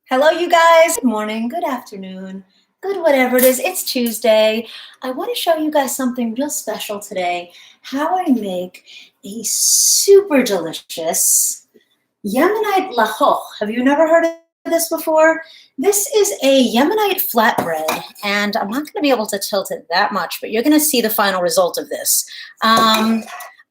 Hello, you guys. Good morning, good afternoon, good whatever it is. It's Tuesday. I want to show you guys something real special today. How I make a super delicious Yemenite Lachoch. Have you never heard of this before? This is a Yemenite flatbread, and I'm not going to be able to tilt it that much, but you're going to see the final result of this. I'm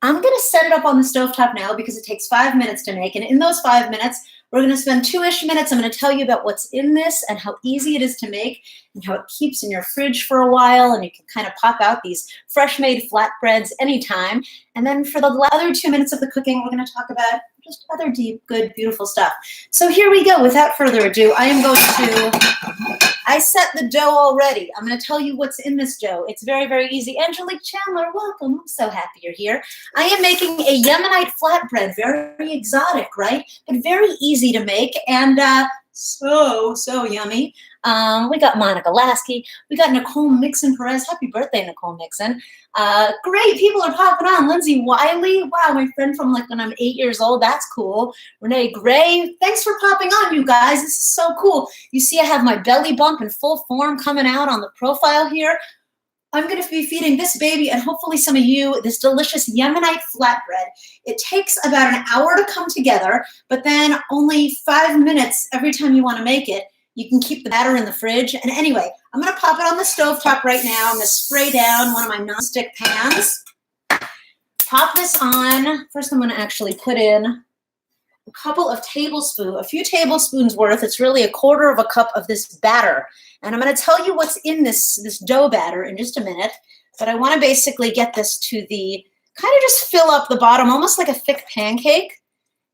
going to set it up on the stovetop now because it takes 5 minutes to make, and in those 5 minutes, we're going to spend 2-ish minutes. I'm going to tell you about what's in this and how easy it is to make and how it keeps in your fridge for a while, and you can kind of pop out these fresh-made flatbreads anytime. And then for the other 2 minutes of the cooking, we're going to talk about just other deep, good, beautiful stuff. So here we go. Without further ado, I set the dough already. I'm going to tell you what's in this dough. It's very, very easy. Angelique Chandler, welcome. I'm so happy you're here. I am making a Yemenite flatbread. Very exotic, right? But very easy to make and so yummy. We got Monica Lasky. We got Nicole Mixon-Perez. Happy birthday, Nicole Mixon. Great, people are popping on. Lindsay Wiley. Wow, my friend from like when I'm 8 years old. That's cool. Renee Gray. Thanks for popping on, you guys. This is so cool. You see I have my belly bump in full form coming out on the profile here. I'm going to be feeding this baby and hopefully some of you this delicious Yemenite flatbread. It takes about an hour to come together, but then only 5 minutes every time you want to make it. You can keep the batter in the fridge. And anyway, I'm going to pop it on the stovetop right now. I'm going to spray down one of my nonstick pans. Pop this on. First, I'm going to actually put in a few tablespoons worth. It's really 1/4 cup of this batter. And I'm going to tell you what's in this dough batter in just a minute. But I want to basically get this to the, kind of just fill up the bottom, almost like a thick pancake.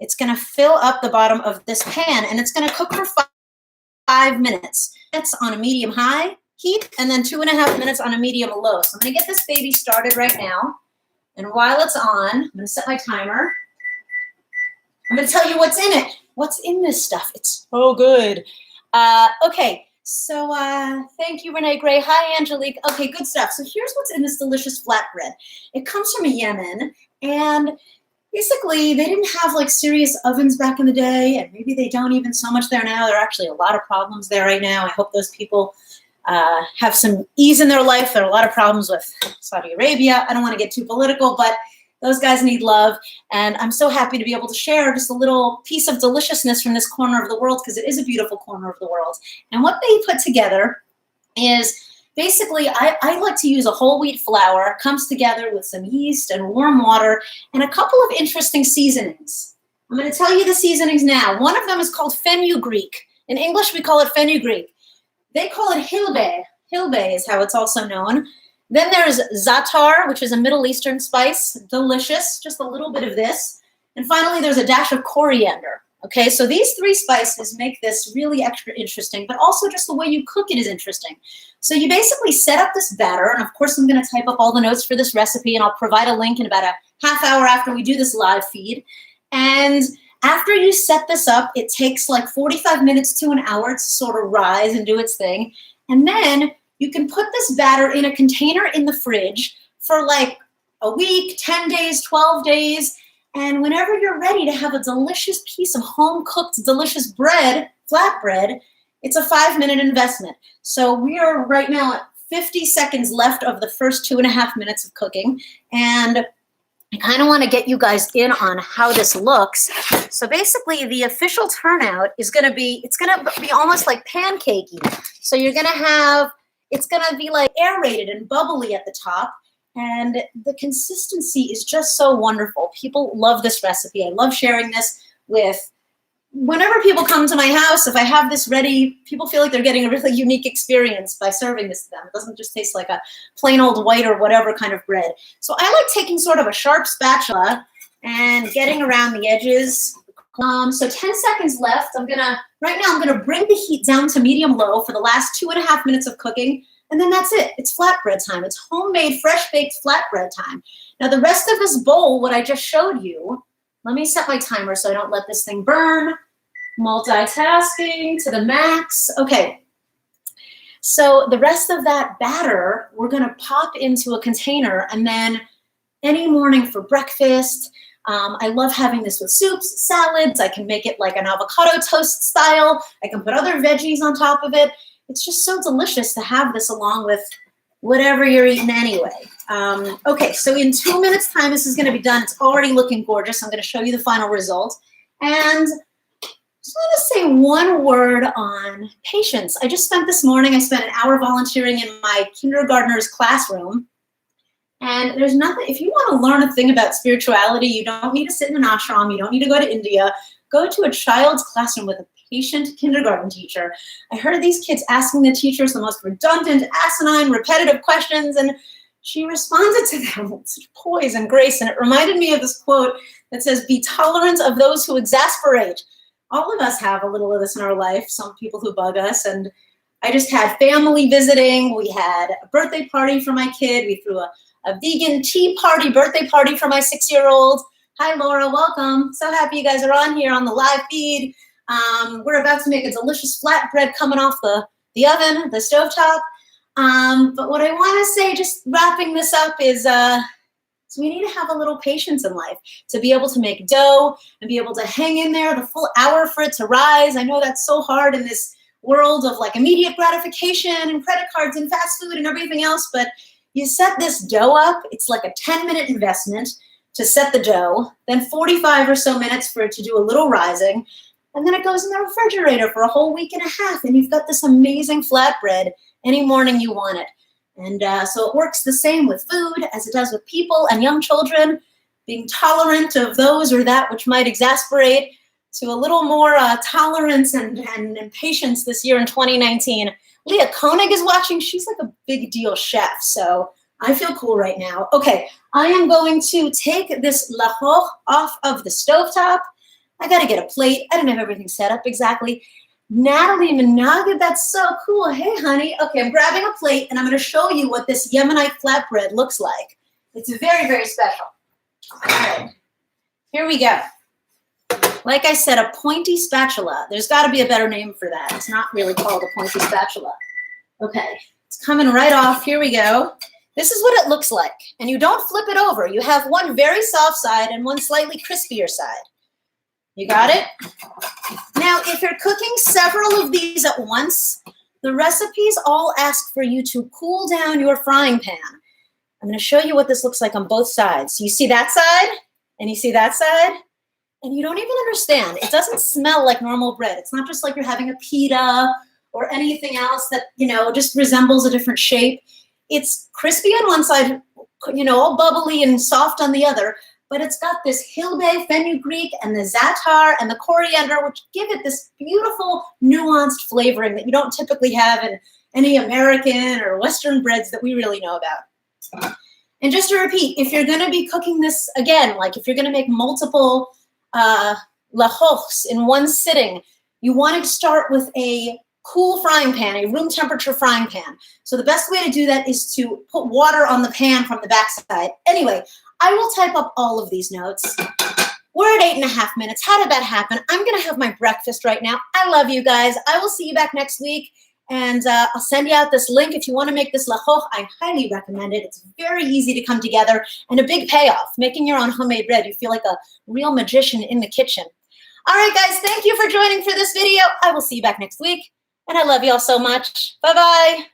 It's going to fill up the bottom of this pan, and it's going to cook for 5 minutes. It's on a medium-high heat, and then 2.5 minutes on a medium-low. So I'm going to get this baby started right now. And while it's on, I'm going to set my timer. I'm going to tell you what's in it. What's in this stuff? It's so good. Okay, so thank you, Renee Gray. Hi, Angelique. Okay, good stuff. So here's what's in this delicious flatbread. It comes from Yemen, and basically they didn't have like serious ovens back in the day, and maybe they don't even so much there now. There are actually a lot of problems there right now. I hope those people have some ease in their life. There are a lot of problems with Saudi Arabia. I don't want to get too political, but those guys need love, and I'm so happy to be able to share just a little piece of deliciousness from this corner of the world because it is a beautiful corner of the world. And what they put together is basically, I like to use a whole wheat flour, comes together with some yeast and warm water and a couple of interesting seasonings. I'm going to tell you the seasonings now. One of them is called fenugreek. In English, we call it fenugreek. They call it hilbeh. Hilbeh is how it's also known. Then there's za'atar, which is a Middle Eastern spice, delicious, just a little bit of this. And finally, there's a dash of coriander. Okay, so these 3 spices make this really extra interesting, but also just the way you cook it is interesting. So you basically set up this batter, and of course I'm going to type up all the notes for this recipe, and I'll provide a link in about a half hour after we do this live feed. And after you set this up, it takes like 45 minutes to an hour to sort of rise and do its thing. And then you can put this batter in a container in the fridge for like a week, 10 days, 12 days. And whenever you're ready to have a delicious piece of home-cooked, delicious bread, flatbread, it's a 5-minute investment. So we are right now at 50 seconds left of the first 2.5 minutes of cooking. And I kind of want to get you guys in on how this looks. So basically the official turnout is going to be, it's going to be almost like pancakey. So you're going to have, it's going to be like aerated and bubbly at the top. And the consistency is just so wonderful. People love this recipe. I love sharing this with, whenever people come to my house, if I have this ready, people feel like they're getting a really unique experience by serving this to them. It doesn't just taste like a plain old white or whatever kind of bread. So I like taking sort of a sharp spatula and getting around the edges. So 10 seconds left. Right now I'm gonna bring the heat down to medium-low for the last 2.5 minutes of cooking. And then that's it. It's flatbread time. It's homemade, fresh-baked flatbread time. Now, the rest of this bowl, what I just showed you, let me set my timer so I don't let this thing burn. Multitasking to the max. Okay. So the rest of that batter, we're going to pop into a container, and then any morning for breakfast, I love having this with soups, salads. I can make it like an avocado toast style. I can put other veggies on top of it. It's just so delicious to have this along with whatever you're eating anyway. Okay, so in 2 minutes time, this is gonna be done. It's already looking gorgeous. I'm gonna show you the final result. And I just want to say one word on patience. I spent an hour volunteering in my kindergartner's classroom. And there's nothing, if you want to learn a thing about spirituality, you don't need to sit in an ashram, you don't need to go to India. Go to a child's classroom with a patient kindergarten teacher. I heard these kids asking the teachers the most redundant, asinine, repetitive questions, and she responded to them with such poise and grace. And it reminded me of this quote that says, "Be tolerant of those who exasperate." All of us have a little of this in our life, some people who bug us. And I just had family visiting. We had a birthday party for my kid. We threw a vegan tea party, birthday party for my 6-year-old. Hi, Laura, welcome. So happy you guys are on here on the live feed. We're about to make a delicious flatbread coming off the oven, the stovetop. But what I want to say, just wrapping this up, is so we need to have a little patience in life to be able to make dough and be able to hang in there the full hour for it to rise. I know that's so hard in this world of like immediate gratification and credit cards and fast food and everything else, but you set this dough up, it's like a 10-minute investment to set the dough, then 45 or so minutes for it to do a little rising, and then it goes in the refrigerator for a whole week and a half, and you've got this amazing flatbread any morning you want it. And so it works the same with food as it does with people and young children, being tolerant of those or that which might exasperate, to a little more tolerance and patience this year in 2019. Leah Koenig is watching. She's like a big deal chef, so I feel cool right now. Okay, I am going to take this lachoch off of the stovetop. I gotta get a plate. I don't have everything set up exactly. Natalie Menagid, that's so cool. Hey, honey. Okay, I'm grabbing a plate, and I'm gonna show you what this Yemenite flatbread looks like. It's very, very special. All right, here we go. Like I said, a pointy spatula. There's got to be a better name for that. It's not really called a pointy spatula. Okay, it's coming right off. Here we go. This is what it looks like. And you don't flip it over. You have one very soft side and one slightly crispier side. You got it? Now, if you're cooking several of these at once, the recipes all ask for you to cool down your frying pan. I'm going to show you what this looks like on both sides. You see that side? And you see that side? And you don't even understand. It doesn't smell like normal bread. It's not just like you're having a pita or anything else that, just resembles a different shape. It's crispy on one side, all bubbly and soft on the other, but it's got this hilbe, fenugreek, and the za'atar and the coriander, which give it this beautiful, nuanced flavoring that you don't typically have in any American or Western breads that we really know about. And just to repeat, if you're going to be cooking this again, like if you're going to make multiple lachochs in one sitting, you want to start with a cool frying pan, a room temperature frying pan. So the best way to do that is to put water on the pan from the backside. Anyway, I will type up all of these notes. We're at 8.5 minutes. How did that happen? I'm going to have my breakfast right now. I love you guys. I will see you back next week. And I'll send you out this link if you want to make this lachoch. I highly recommend it. It's very easy to come together and a big payoff. Making your own homemade bread, you feel like a real magician in the kitchen. All right, guys, thank you for joining for this video. I will see you back next week. And I love you all so much. Bye-bye.